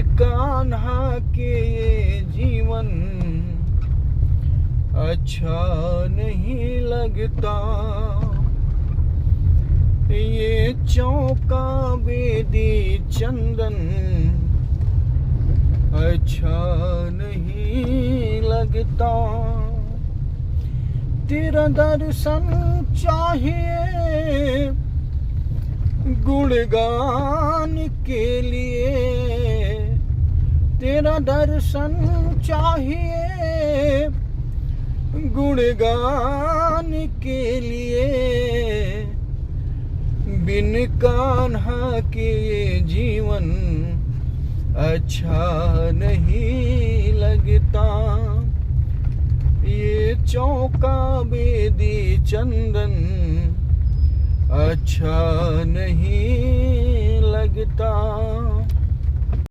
कान्हा के ये जीवन अच्छा नहीं लगता। ये चौका बेदी चंदन अच्छा नहीं लगता। तेरा दर्शन चाहिए गुणगान के लिए। तेरा दर्शन चाहिए गुणगान के लिए। बिन कान्हा के ये जीवन अच्छा नहीं लगता। ये चौका बेदी चंदन अच्छा नहीं लगता।